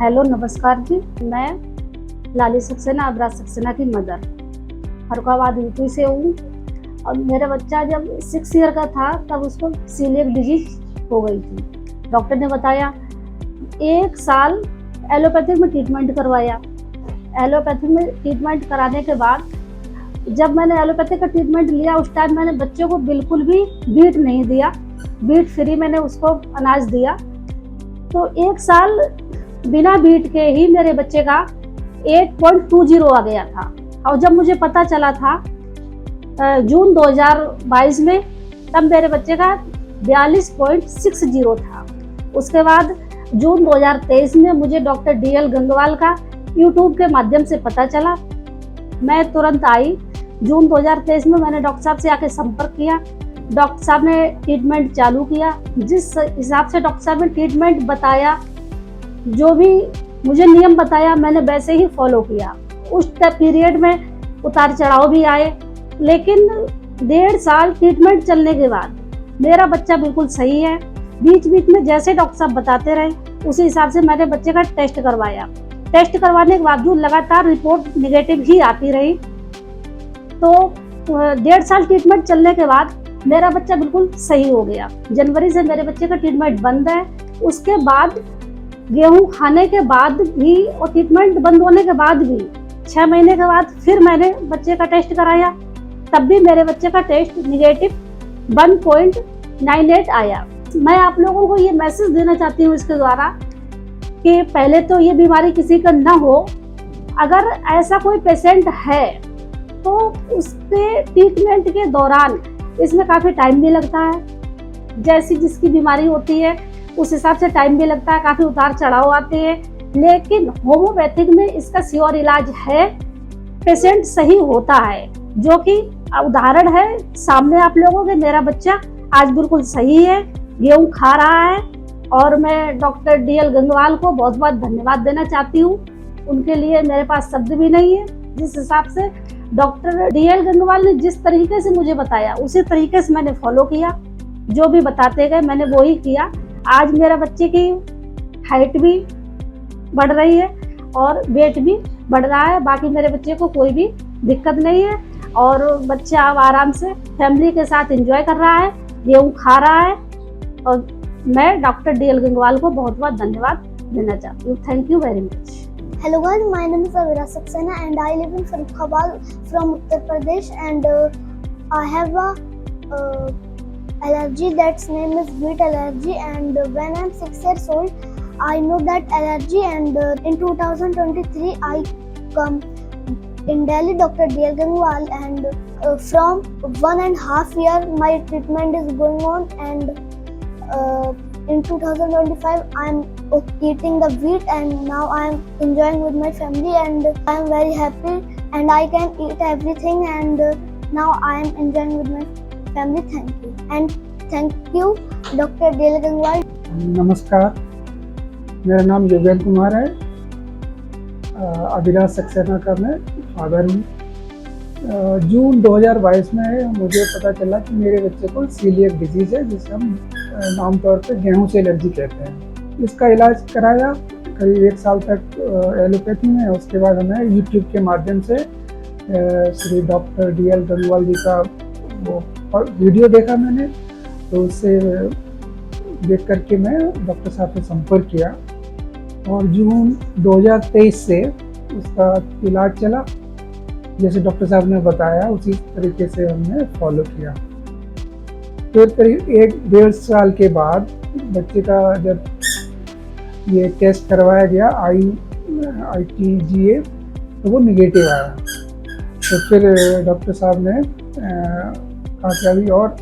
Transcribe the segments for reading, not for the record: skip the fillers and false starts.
Hello नमस्कार जी। मैं लाली सक्सेना, अबराज सक्सेना की मदर फरुखाबाद यूपी से हूँ। और मेरा बच्चा जब 6 ईयर का था तब उसको सीलिएक डिजीज हो गई थी। डॉक्टर ने बताया, 1 साल एलोपैथिक में ट्रीटमेंट करवाया। एलोपैथिक में ट्रीटमेंट कराने के बाद जब मैंने एलोपैथिक का ट्रीटमेंट लिया, उस टाइम मैंने बच्चों को बिल्कुल भी बीट नहीं दिया। बीट फ्री मैंने उसको अनाज दिया। तो 1 साल बिना बीट के ही मेरे बच्चे का 8.20 आ गया था। और जब मुझे पता चला था जून 2022 में, तब मेरे बच्चे का 42.60 था। उसके बाद जून 2023 में मुझे डॉक्टर DL गंगवाल का यूट्यूब के माध्यम से पता चला। मैं तुरंत आई। जून 2023 में मैंने डॉक्टर साहब से आके संपर्क किया। डॉक्टर साहब ने ट्रीटमेंट चालू किया। जिस हिसाब से डॉक्टर साहब ने ट्रीटमेंट बताया, जो भी मुझे नियम बताया, मैंने वैसे ही फॉलो किया। उस पीरियड में उतार चढ़ाव भी आए, लेकिन 1.5 साल ट्रीटमेंट चलने के बाद मेरा बच्चा बिल्कुल सही है। बीच बीच में जैसे डॉक्टर साहब बताते रहे, उसी हिसाब से मैंने बच्चे का टेस्ट करवाया। टेस्ट करवाने के बावजूद लगातार रिपोर्ट निगेटिव ही आती रही। तो 1.5 साल ट्रीटमेंट चलने के बाद मेरा बच्चा बिल्कुल सही हो गया। जनवरी से मेरे बच्चे का ट्रीटमेंट बंद है। उसके बाद गेहूं खाने के बाद भी और ट्रीटमेंट बंद होने के बाद भी 6 महीने के बाद फिर मैंने बच्चे का टेस्ट कराया। तब भी मेरे बच्चे का टेस्ट निगेटिव 1.98 आया। मैं आप लोगों को ये मैसेज देना चाहती हूँ इसके द्वारा कि पहले तो ये बीमारी किसी का ना हो। अगर ऐसा कोई पेशेंट है तो उसके ट्रीटमेंट के दौरान इसमें काफ़ी टाइम भी लगता है। जैसी जिसकी बीमारी होती है उस हिसाब से टाइम भी लगता है, काफ़ी उतार चढ़ाव आते हैं। लेकिन होम्योपैथिक में इसका श्योर इलाज है, पेशेंट सही होता है। जो कि उदाहरण है सामने आप लोगों के। मेरा बच्चा आज बिल्कुल सही है, गेहूँ खा रहा है। और मैं डॉक्टर DL गंगवाल को बहुत बहुत धन्यवाद देना चाहती हूँ। उनके लिए मेरे पास शब्द भी नहीं है। जिस हिसाब से डॉक्टर DL गंगवाल ने जिस तरीके से मुझे बताया, उसी तरीके से मैंने फॉलो किया। जो भी बताते गए मैंने वो ही किया। आज मेरा बच्चे की हाइट भी बढ़ रही है और वेट भी बढ़ रहा है। बाकी मेरे बच्चे को कोई भी दिक्कत नहीं है और बच्चा अब आराम से फैमिली के साथ एंजॉय कर रहा है, गेहूँ खा रहा है। और मैं डॉक्टर DL गंगवाल को बहुत बहुत धन्यवाद देना चाहती हूँ। Thank you very much. Hello guys, my name is Abraj Saxena and I live in Farukhabad from Uttar Pradesh, and I have a allergy that's name is wheat allergy. And when I'm 6 years old, I know that allergy, and in 2023 I come in Delhi, Dr. DL Gangwal, and from 1.5 year my treatment is going on, and in 2025 I'm eating the wheat, and now I'm enjoying with my family, and I'm very happy, and I can eat everything, and now I'm enjoying with my family. Thank you, and thank you Dr. DL Gangwal. नमस्कार, मेरा नाम योगेंद्र कुमार है। अभिलाष सक्सेना का मैं father हूँ। जून 2022 में मुझे पता चला कि मेरे बच्चे को सीलिएक डिजीज़ है, जिसे हम आमतौर पर गेहूं से एलर्जी कहते हैं। इसका इलाज कराया करीब 1 साल तक एलोपैथी में। उसके बाद हमें यूट्यूब के माध्यम से श्री डॉक्टर DL गंगवाल जी का वो वीडियो देखा मैंने। तो उससे देख करके मैं डॉक्टर साहब से संपर्क किया और जून 2023 से उसका इलाज चला। जैसे डॉक्टर साहब ने बताया उसी तरीके से हमने फॉलो किया। फिर करीब 1-1.5 साल के बाद बच्चे का जब ये टेस्ट करवाया गया ITGA, तो वो निगेटिव आया। तो फिर डॉक्टर साहब ने कहा कि अभी और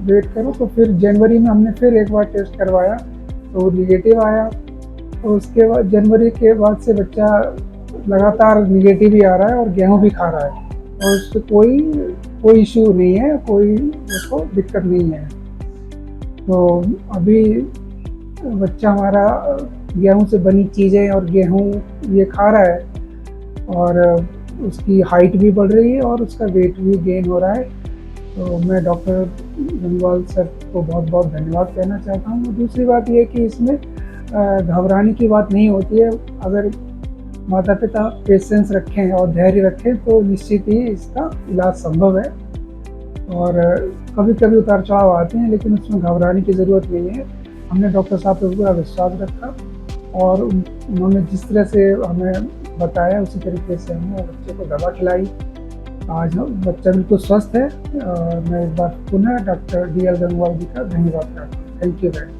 वेट करो। तो फिर जनवरी में हमने फिर एक बार टेस्ट करवाया तो वो निगेटिव आया। और उसके बाद जनवरी के बाद से बच्चा लगातार निगेटिव ही आ रहा है और गेहूँ भी खा रहा है और उससे कोई इशू नहीं है, कोई उसको दिक्कत नहीं है। तो अभी बच्चा हमारा गेहूं से बनी चीज़ें और गेहूं ये खा रहा है और उसकी हाइट भी बढ़ रही है और उसका वेट भी गेन हो रहा है। तो मैं डॉक्टर गंगवाल सर को बहुत बहुत धन्यवाद कहना चाहता हूँ। दूसरी बात ये कि इसमें घबराने की बात नहीं होती है। अगर माता पिता पेशेंस रखें और धैर्य रखें तो निश्चित ही इसका इलाज संभव है। और कभी कभी उतार चढ़ाव आते हैं, लेकिन उसमें घबराने की ज़रूरत नहीं है। हमने डॉक्टर साहब पर पूरा विश्वास रखा और उन्होंने जिस तरह से हमें बताया उसी तरीके से हमने बच्चे को दवा खिलाई। आज बच्चा बिल्कुल स्वस्थ है। मैं एक बार पुनः डॉक्टर DL गंगवाल जी का धन्यवाद करता हूँ। Thank you very much.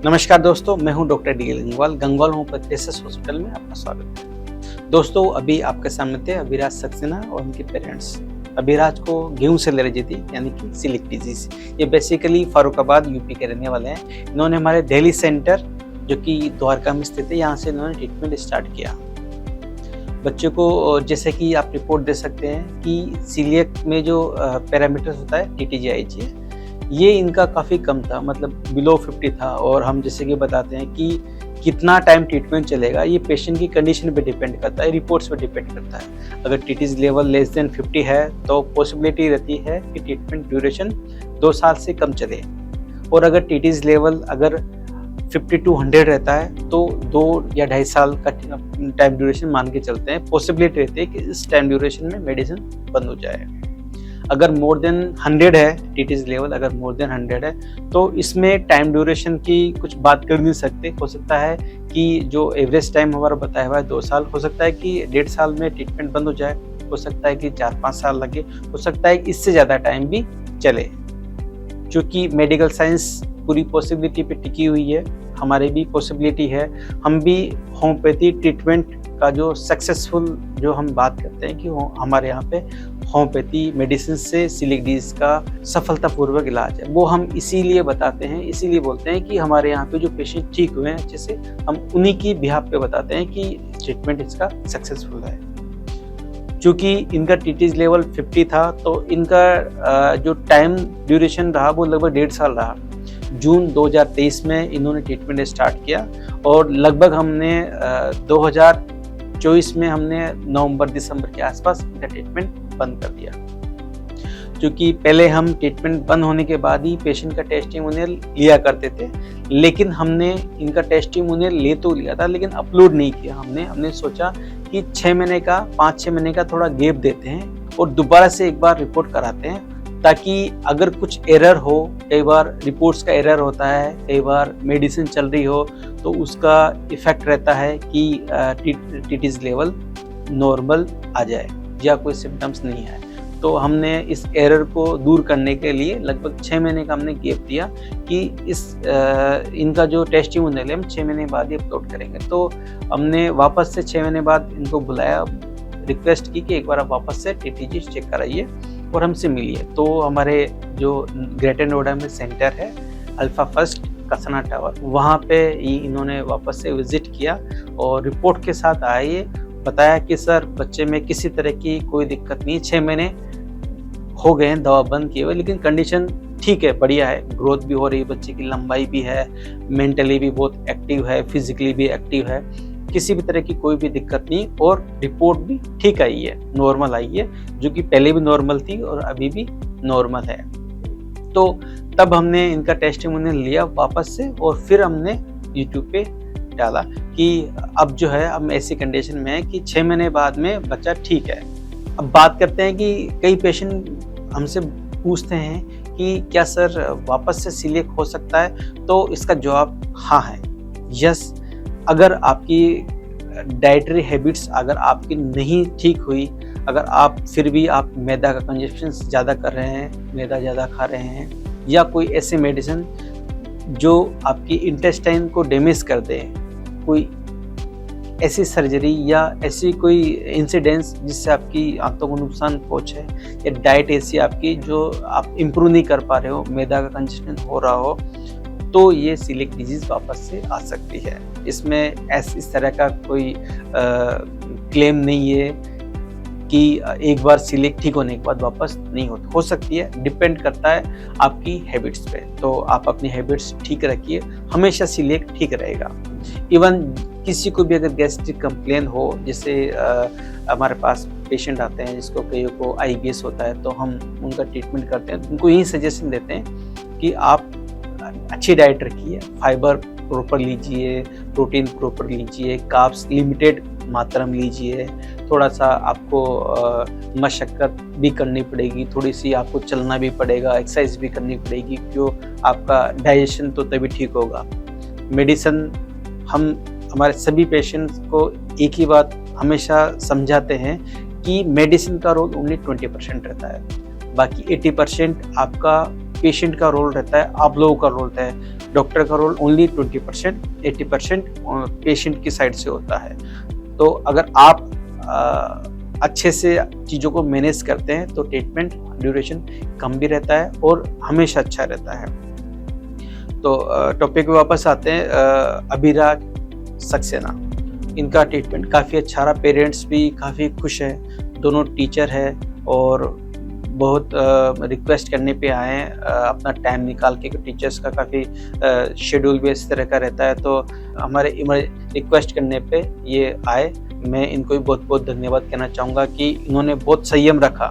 नमस्कार दोस्तों, मैं हूं doctor DL Gangwal. Gangwal homeopathic research hospital में आपका स्वागत है। दोस्तों, अभी आपके सामने थे अभिराज सक्सेना और उनके पेरेंट्स। अभिराज को गेहूं से एलर्जी थी, यानी कि सीलिक डिजीज। ये बेसिकली फारुखाबाद यूपी के रहने वाले हैं। इन्होंने हमारे दिल्ली सेंटर, जो कि द्वारका में स्थित है, यहाँ से इन्होंने ट्रीटमेंट स्टार्ट किया। बच्चे को जैसे कि आप रिपोर्ट दे सकते हैं कि सीलियक में जो पैरामीटर्स होता है TTGIG, ये इनका काफ़ी कम था, मतलब बिलो 50 था। और हम जैसे कि बताते हैं कि कितना टाइम ट्रीटमेंट चलेगा, ये पेशेंट की कंडीशन पे डिपेंड करता है, रिपोर्ट्स पे डिपेंड करता है। अगर TTG लेवल लेस देन 50 है तो पॉसिबिलिटी रहती है कि ट्रीटमेंट ड्यूरेशन 2 साल से कम चले। और अगर TTG लेवल अगर 50 to 100 रहता है तो 2 या 2.5 साल का टाइम ड्यूरेशन मान के चलते हैं। पॉसिबिलिटी रहती है कि इस टाइम ड्यूरेशन में मेडिसिन बंद हो जाए। अगर मोर देन 100 है TTG लेवल, अगर मोर देन 100 है तो इसमें टाइम ड्यूरेशन की कुछ बात कर नहीं सकते। हो सकता है कि जो एवरेज टाइम हमारा बताया हुआ है 2 साल, हो सकता है कि 1.5 साल में ट्रीटमेंट बंद हो जाए, हो सकता है कि 4-5 साल लगे, हो सकता है कि इससे ज़्यादा टाइम भी चले। क्योंकि मेडिकल साइंस पूरी पॉसिबिलिटी पे टिकी हुई है, हमारी भी पॉसिबिलिटी है। हम भी होम्योपैथी ट्रीटमेंट का जो सक्सेसफुल जो हम बात करते हैं कि हमारे यहाँ पे होम्योपैथी मेडिसिन से सीलिक डिजीज का सफलतापूर्वक इलाज है, वो हम इसीलिए बताते हैं, इसीलिए बोलते हैं कि हमारे यहाँ पे जो पेशेंट ठीक हुए हैं अच्छे से, हम उन्हीं की बिहाफ पे बताते हैं कि ट्रीटमेंट इसका सक्सेसफुल है। क्योंकि इनका TTG लेवल 50 था तो इनका जो टाइम ड्यूरेशन रहा वो लगभग 1.5 साल रहा। जून 2023 में इन्होंने ट्रीटमेंट स्टार्ट किया और लगभग हमने 2024 में हमने नवंबर-दिसंबर के आसपास इनका ट्रीटमेंट बंद कर दिया। क्योंकि पहले हम ट्रीटमेंट बंद होने के बाद ही पेशेंट का टेस्टिमोनियल लिया करते थे, लेकिन हमने इनका टेस्टिमोनियल ले तो लिया था लेकिन अपलोड नहीं किया। हमने सोचा कि 6 महीने का 5-6 महीने का थोड़ा गैप देते हैं और दोबारा से एक बार रिपोर्ट कराते हैं, ताकि अगर कुछ एरर हो, कई बार रिपोर्ट्स का एरर होता है, कई बार मेडिसिन चल रही हो तो उसका इफेक्ट रहता है कि TTG लेवल नॉर्मल आ जाए या कोई सिम्टम्स नहीं आए। तो हमने इस एरर को दूर करने के लिए लगभग 6 महीने का हमने गैप दिया कि इनका जो टेस्टिमोनियल है हम 6 महीने बाद ही अपलोड करेंगे। तो हमने वापस से 6 महीने बाद इनको बुलाया, रिक्वेस्ट की कि एक बार आप वापस से TTG चेक कराइए और हमसे मिलिए। तो हमारे जो ग्रेटर नोएडा में सेंटर है अल्फा फर्स्ट कसना टावर, वहाँ पे इन्होंने वापस से विजिट किया और रिपोर्ट के साथ आए, बताया कि सर बच्चे में किसी तरह की कोई दिक्कत नहीं, 6 महीने हो गए हैं दवा बंद किए हुए, लेकिन कंडीशन ठीक है, बढ़िया है, ग्रोथ भी हो रही है, बच्चे की लंबाई भी है, मेंटली भी बहुत एक्टिव है, फिजिकली भी एक्टिव है, किसी भी तरह की कोई भी दिक्कत नहीं और रिपोर्ट भी ठीक आई है, नॉर्मल आई है, जो कि पहले भी नॉर्मल थी और अभी भी नॉर्मल है। तो तब हमने इनका टेस्टिमोनियल लिया वापस से और फिर हमने यूट्यूब पे डाला कि अब जो है हम ऐसी कंडीशन में है कि 6 महीने बाद में बच्चा ठीक है। अब बात करते हैं कि कई पेशेंट हमसे पूछते हैं कि क्या सर वापस से सीलियक हो सकता है, तो इसका जवाब हाँ है, यस। अगर आपकी डाइटरी हैबिट्स अगर आपकी नहीं ठीक हुई, अगर आप फिर भी आप मैदा का कंजप्शन ज़्यादा कर रहे हैं, मैदा ज़्यादा खा रहे हैं, या कोई ऐसे मेडिसिन जो आपकी इंटेस्टाइन को डैमेज कर दे, कोई ऐसी सर्जरी या ऐसी कोई इंसिडेंस जिससे आपकी आंतों को नुकसान पहुंचे, या डाइट ऐसी आपकी जो आप इम्प्रूव नहीं कर पा रहे हो, मैदा का कंजप्शन हो रहा हो, तो ये सीलिएक डिजीज वापस से आ सकती है। इसमें इस तरह का कोई क्लेम नहीं है कि एक बार सीलिएक ठीक होने के बाद वापस नहीं हो सकती है। डिपेंड करता है आपकी हैबिट्स पे। तो आप अपनी हैबिट्स ठीक रखिए, हमेशा सीलिएक ठीक रहेगा। इवन किसी को भी अगर गैस्ट्रिक कंप्लेन हो, जैसे हमारे पास पेशेंट आते हैं जिसको कईयों को IBS होता है, तो हम उनका ट्रीटमेंट करते हैं, उनको यही सजेशन देते हैं कि आप अच्छी डाइट रखिए, फाइबर प्रॉपर लीजिए, प्रोटीन प्रॉपर लीजिए, कार्ब्स लिमिटेड मात्रा में लीजिए, थोड़ा सा आपको मशक्कत भी करनी पड़ेगी, थोड़ी सी आपको चलना भी पड़ेगा, एक्सरसाइज भी करनी पड़ेगी, क्यों आपका डाइजेशन तो तभी ठीक होगा। मेडिसिन हम हमारे सभी पेशेंट्स को एक ही बात हमेशा समझाते हैं कि मेडिसिन का रोल ओनली 20% रहता है, बाकी 80% आपका पेशेंट का रोल रहता है, आप लोगों का रोल रहता है। डॉक्टर का रोल ओनली 20%, 80% पेशेंट की साइड से होता है। तो अगर आप अच्छे से चीज़ों को मैनेज करते हैं तो ट्रीटमेंट ड्यूरेशन कम भी रहता है और हमेशा अच्छा रहता है। तो टॉपिक पे वापस आते हैं। अभिराज सक्सेना, इनका ट्रीटमेंट काफ़ी अच्छा रहा, पेरेंट्स भी काफ़ी खुश हैं, दोनों टीचर हैं और बहुत रिक्वेस्ट करने पे आए हैं अपना टाइम निकाल के, टीचर्स का काफ़ी शेड्यूल भी इस तरह का रहता है, तो हमारे रिक्वेस्ट करने पे ये आए। मैं इनको भी बहुत बहुत धन्यवाद कहना चाहूँगा कि इन्होंने बहुत संयम रखा,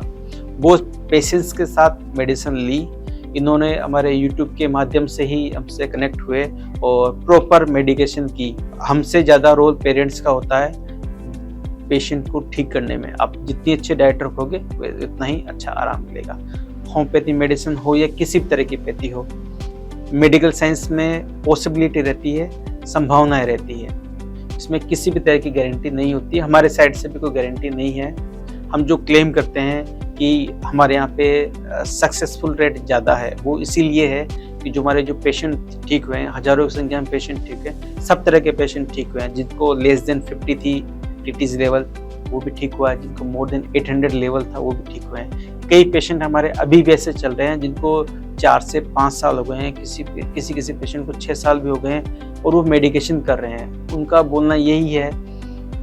बहुत पेशेंस के साथ मेडिसिन ली। इन्होंने हमारे YouTube के माध्यम से ही हमसे कनेक्ट हुए और प्रॉपर मेडिकेशन की। हमसे ज़्यादा रोल पेरेंट्स का होता है पेशेंट को ठीक करने में। आप जितनी अच्छी डाइट रखोगे उतना ही अच्छा आराम मिलेगा। होम्योपैथी मेडिसिन हो या किसी भी तरह की पैथी हो, मेडिकल साइंस में पॉसिबिलिटी रहती है, संभावनाएं रहती है, इसमें किसी भी तरह की गारंटी नहीं होती। हमारे साइड से भी कोई गारंटी नहीं है। हम जो क्लेम करते हैं कि हमारे यहाँ पे सक्सेसफुल रेट ज़्यादा है, वो इसीलिए है कि जो हमारे जो पेशेंट ठीक हुए हैं, हज़ारों की संख्या में पेशेंट ठीक हैं, सब तरह के पेशेंट ठीक हुए हैं। जिनको लेस देन 50 थी TTs लेवल, वो भी ठीक हुआ है, जिनको मोर देन 800 लेवल था वो भी ठीक हुए हैं। कई पेशेंट हमारे अभी भी ऐसे चल रहे हैं जिनको 4 से 5 साल हो गए हैं, किसी पेशेंट को 6 साल भी हो गए हैं और वो मेडिकेशन कर रहे हैं। उनका बोलना यही है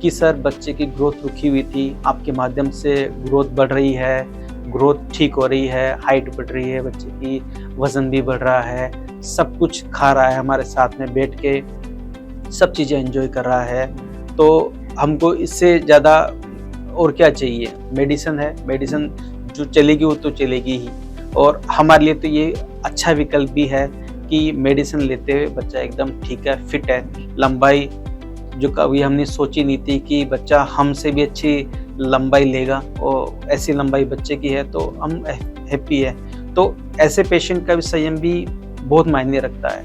कि सर बच्चे की ग्रोथ रुकी हुई थी, आपके माध्यम से ग्रोथ बढ़ रही है, ग्रोथ ठीक हो रही है, हाइट बढ़ रही है, बच्चे की वज़न भी बढ़ रहा है, सब कुछ खा रहा है, हमारे साथ में बैठ के सब चीज़ें एंजॉय कर रहा है। तो हमको इससे ज़्यादा और क्या चाहिए। मेडिसिन है, मेडिसिन जो चलेगी वो तो चलेगी ही, और हमारे लिए तो ये अच्छा विकल्प भी है कि मेडिसिन लेते हुए बच्चा एकदम ठीक है, फिट है। लंबाई जो कभी हमने सोची नहीं थी कि बच्चा हमसे भी अच्छी लंबाई लेगा, और ऐसी लंबाई बच्चे की है तो हम हैप्पी है। तो ऐसे पेशेंट का भी संयम भी बहुत मायने रखता है।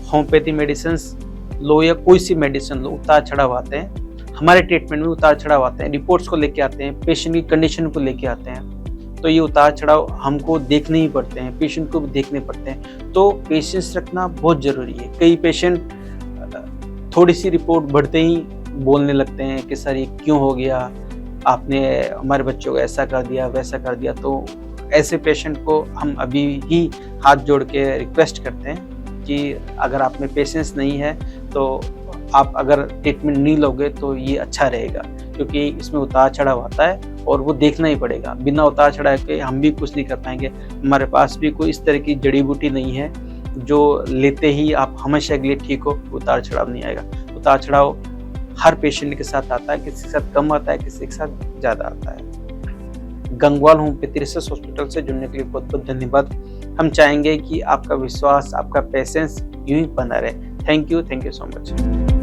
होम्योपैथी मेडिसिन लो या कोई सी मेडिसिन लो, उतार चढ़ाव आते हैं, हमारे ट्रीटमेंट में उतार चढ़ाव आते हैं, रिपोर्ट्स को लेके आते हैं, पेशेंट की कंडीशन को लेके आते हैं। तो ये उतार चढ़ाव हमको देखने ही पड़ते हैं, पेशेंट को भी देखने पड़ते हैं। तो पेशेंस रखना बहुत ज़रूरी है। कई पेशेंट थोड़ी सी रिपोर्ट बढ़ते ही बोलने लगते हैं कि सर ये क्यों हो गया, आपने हमारे बच्चों को ऐसा कर दिया, वैसा कर दिया। तो ऐसे पेशेंट को हम अभी ही हाथ जोड़ के रिक्वेस्ट करते हैं कि अगर आप में पेशेंस नहीं है तो आप अगर ट्रीटमेंट नहीं लोगे तो ये अच्छा रहेगा, क्योंकि इसमें उतार चढ़ाव आता है और वो देखना ही पड़ेगा। बिना उतार चढ़ाव के हम भी कुछ नहीं कर पाएंगे। हमारे पास भी कोई इस तरह की जड़ी बूटी नहीं है जो लेते ही आप हमेशा के लिए ठीक हो, उतार चढ़ाव नहीं आएगा। उतार चढ़ाव हर पेशेंट के साथ आता है, किसी के साथ कम आता है, किसी के साथ ज़्यादा आता है। गंगवाल होम्योपैथी रिसर्च हॉस्पिटल से जुड़ने के लिए बहुत बहुत धन्यवाद। हम चाहेंगे कि आपका विश्वास, आपका पेशेंस यूं ही बना रहे। Thank you so much.